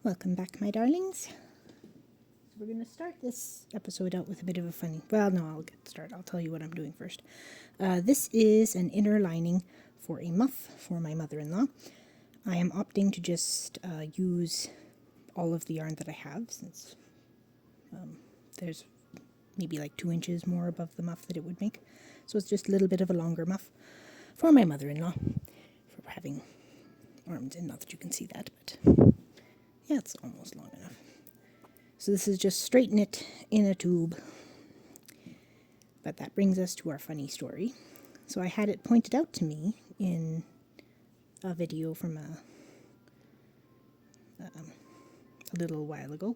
Welcome back, my darlings. So we're going to start this episode out with a bit of a funny... Well, no, I'll get started. I'll tell you what I'm doing first. This is an inner lining for a muff for my mother-in-law. I am opting to just use all of the yarn that I have, since there's maybe like 2 inches more above the muff that it would make. So it's just a little bit of a longer muff for my mother-in-law, for having arms in. Not that you can see that, but yeah, it's almost long enough. So this is just straight knit in a tube. But that brings us to our funny story. So I had it pointed out to me in a video from a little while ago.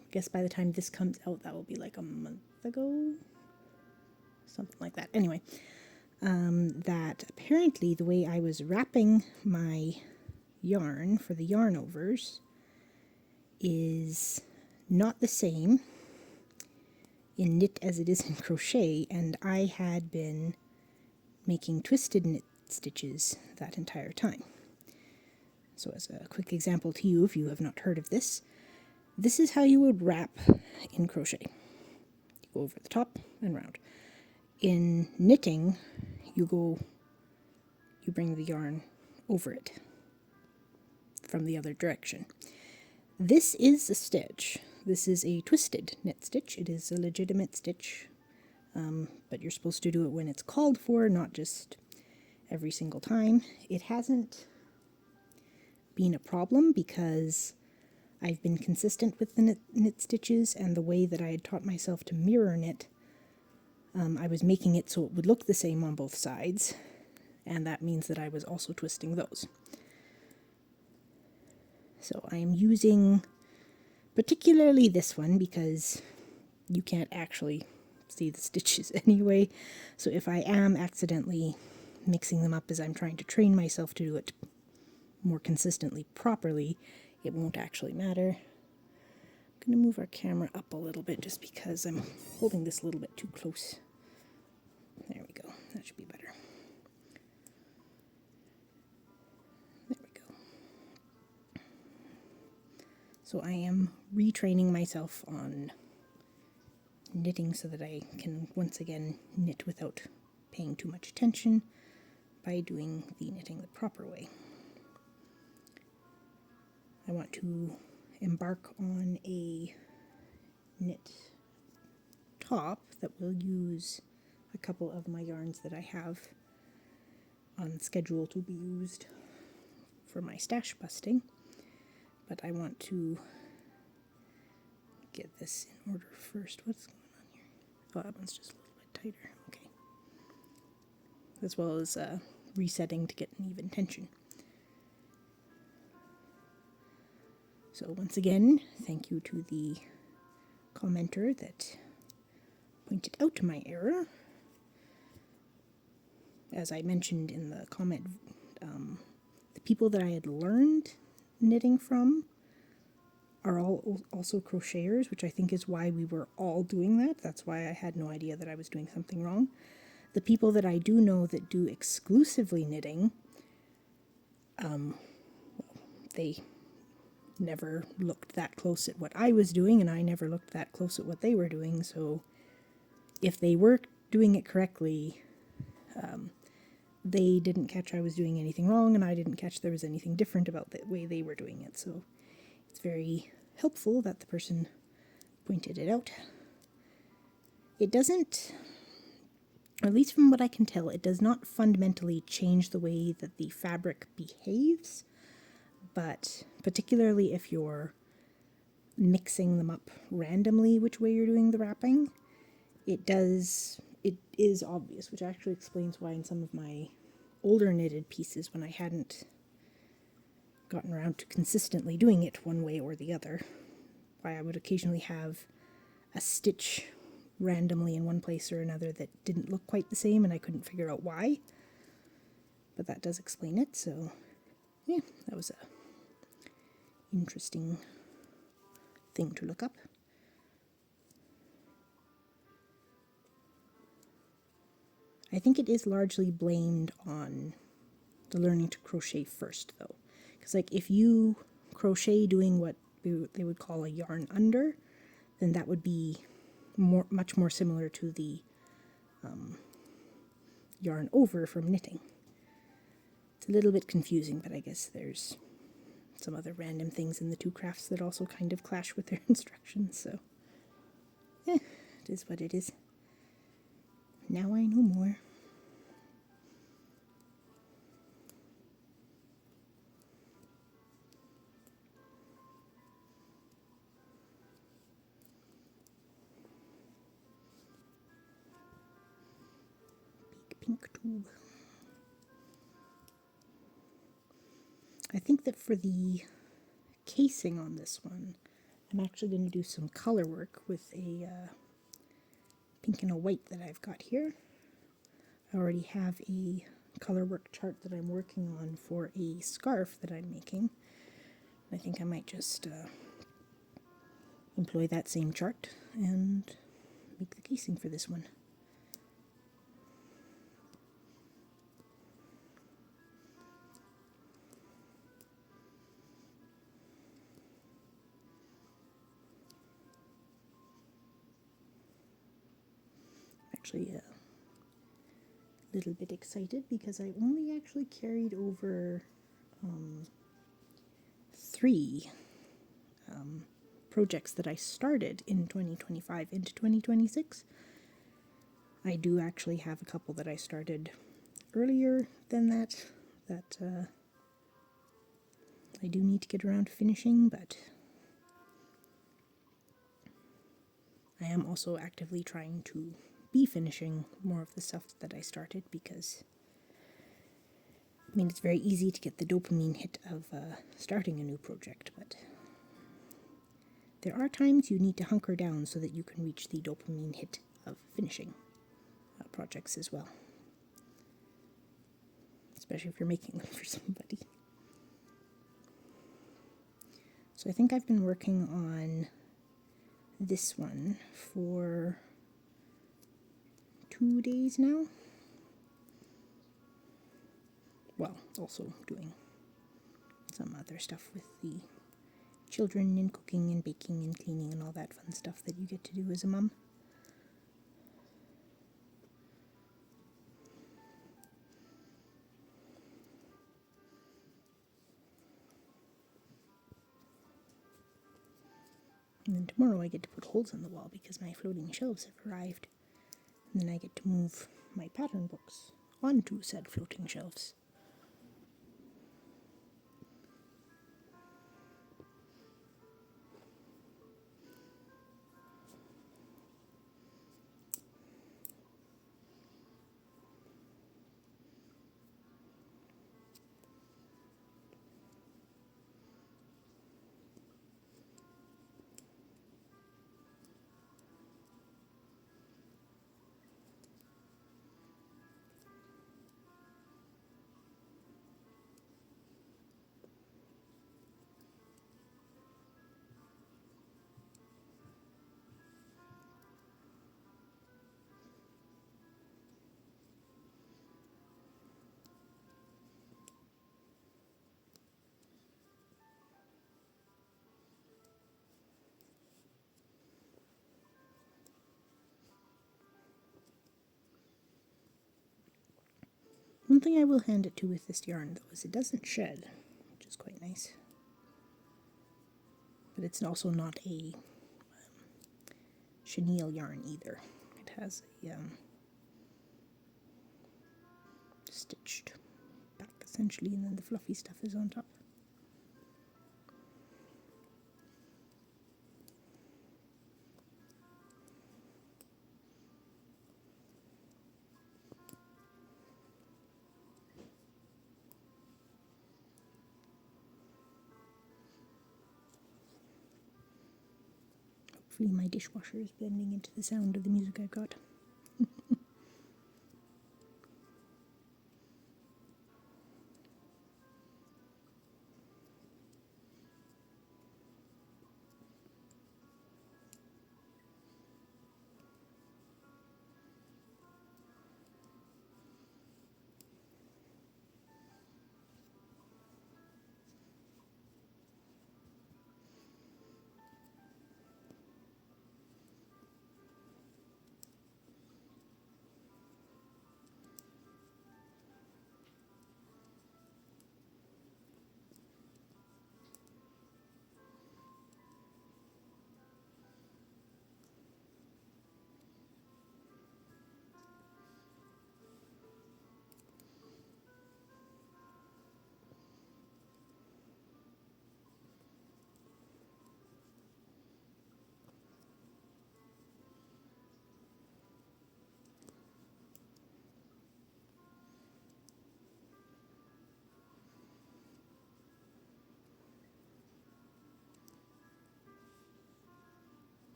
I guess by the time this comes out, that will be like a month ago. Something like that. Anyway, that apparently the way I was wrapping my yarn for the yarn overs is not the same in knit as it is in crochet, and I had been making twisted knit stitches that entire time. So as a quick example to you, if you have not heard of this, this is how you would wrap in crochet. You go over the top and round. In knitting, you bring the yarn over it from the other direction. This is a stitch. This is a twisted knit stitch. It is a legitimate stitch, but you're supposed to do it when it's called for, not just every single time. It hasn't been a problem because I've been consistent with the knit stitches, and the way that I had taught myself to mirror knit, I was making it so it would look the same on both sides, and that means that I was also twisting those. So I am using particularly this one because you can't actually see the stitches anyway. So if I am accidentally mixing them up as I'm trying to train myself to do it more consistently properly, it won't actually matter. I'm going to move our camera up a little bit just because I'm holding this a little bit too close. There we go. That should be better. So I am retraining myself on knitting so that I can once again knit without paying too much attention by doing the knitting the proper way. I want to embark on a knit top that will use a couple of my yarns that I have on schedule to be used for my stash busting. But I want to get this in order first. What's going on here? Oh, that one's just a little bit tighter. Okay. As well as resetting to get an even tension. So once again, thank you to the commenter that pointed out my error. As I mentioned in the comment, the people that I had learned knitting from are all also crocheters, which I think is why we were all doing that. That's why I had no idea that I was doing something wrong. The people that I do know that do exclusively knitting, they never looked that close at what I was doing, and I never looked that close at what they were doing, so if they were doing it correctly, they didn't catch I was doing anything wrong, and I didn't catch there was anything different about the way they were doing it. So it's very helpful that the person pointed it out. It doesn't, or at least from what I can tell, it does not fundamentally change the way that the fabric behaves, but particularly if you're mixing them up randomly which way you're doing the wrapping, it is obvious, which actually explains why in some of my older knitted pieces, when I hadn't gotten around to consistently doing it one way or the other, why I would occasionally have a stitch randomly in one place or another that didn't look quite the same, and I couldn't figure out why. But that does explain it, so yeah, that was a interesting thing to look up. I think it is largely blamed on the learning to crochet first, though. Because, like, if you crochet doing what they would call a yarn under, then that would be much more similar to the yarn over from knitting. It's a little bit confusing, but I guess there's some other random things in the two crafts that also kind of clash with their instructions, so it is what it is. Now I know more. Big pink tube. I think that for the casing on this one, I'm actually going to do some color work with a pink and a white that I've got here. I already have a color work chart that I'm working on for a scarf that I'm making. I think I might just employ that same chart and make the casing for this one. Actually, a little bit excited because I only actually carried over 3 projects that I started in 2025 into 2026. I do actually have a couple that I started earlier than that I do need to get around to finishing, but I am also actively trying to be finishing more of the stuff that I started because, I mean, it's very easy to get the dopamine hit of starting a new project, but there are times you need to hunker down so that you can reach the dopamine hit of finishing projects as well, especially if you're making them for somebody. So I think I've been working on this one for 2 days now. Well, also doing some other stuff with the children and cooking and baking and cleaning and all that fun stuff that you get to do as a mom. And then tomorrow I get to put holes in the wall because my floating shelves have arrived. And then I get to move my pattern books onto said floating shelves. One thing I will hand it to with this yarn, though, is it doesn't shed, which is quite nice. But it's also not a chenille yarn either. It has a stitched back, essentially, and then the fluffy stuff is on top. Hopefully my dishwasher is blending into the sound of the music I've got.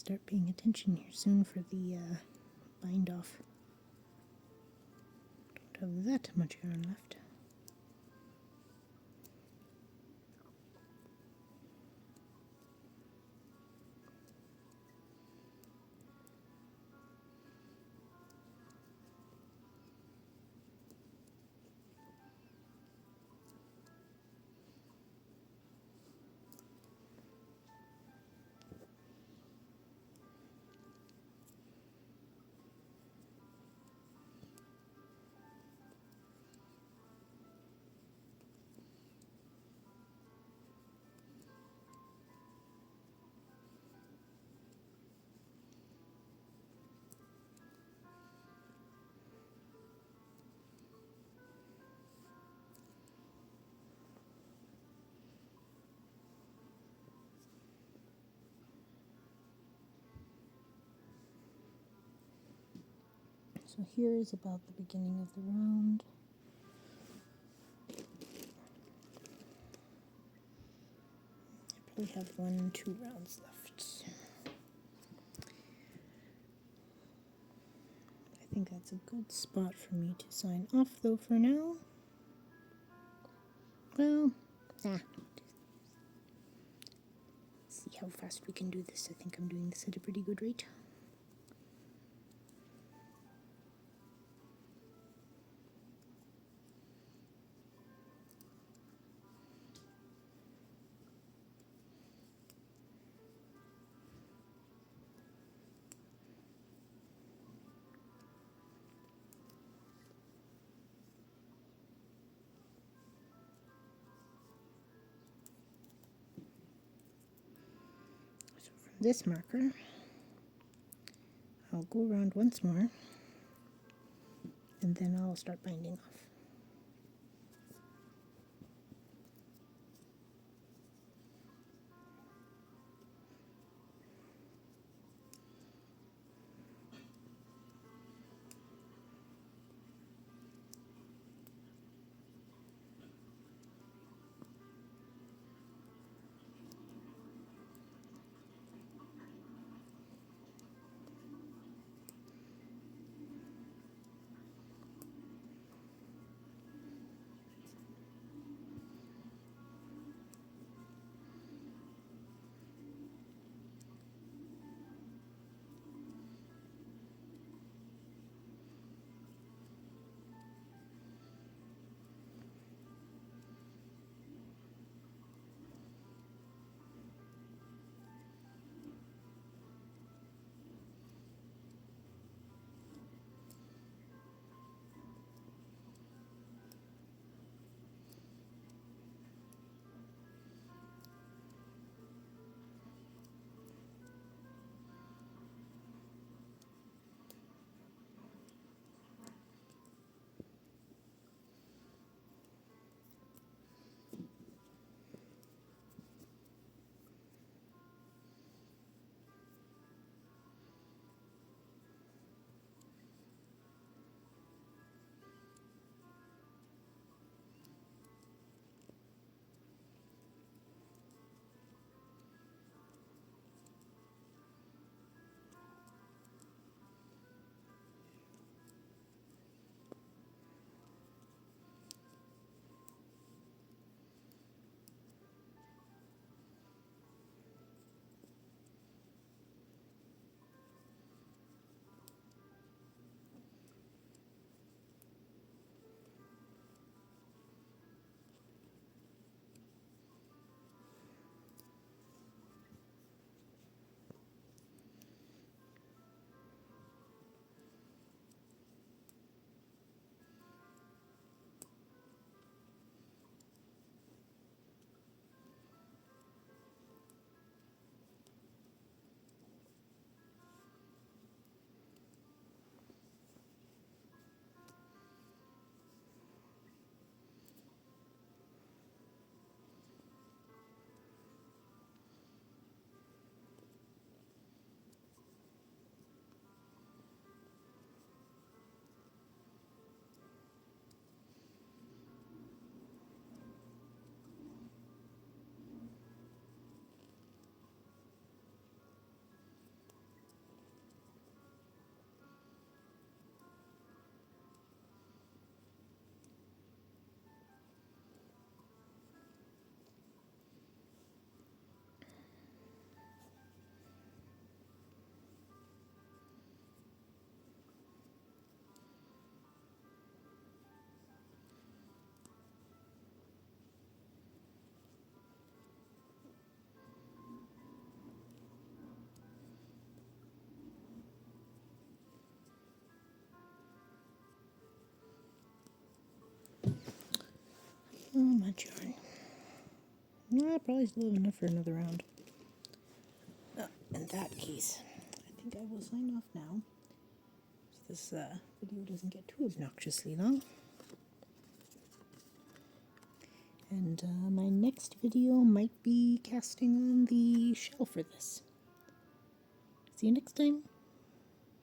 start paying attention here soon for the bind off. Don't have that much yarn left. So here is about the beginning of the round. I probably have 2 rounds left. I think that's a good spot for me to sign off though for now. Well, see how fast we can do this. I think I'm doing this at a pretty good rate. So from this marker, I'll go around once more, and then I'll start binding off. much yarn. No, I probably still have enough for another round. In that case, I think I will sign off now. So this video doesn't get too obnoxiously long. And my next video might be casting on the shell for this. See you next time.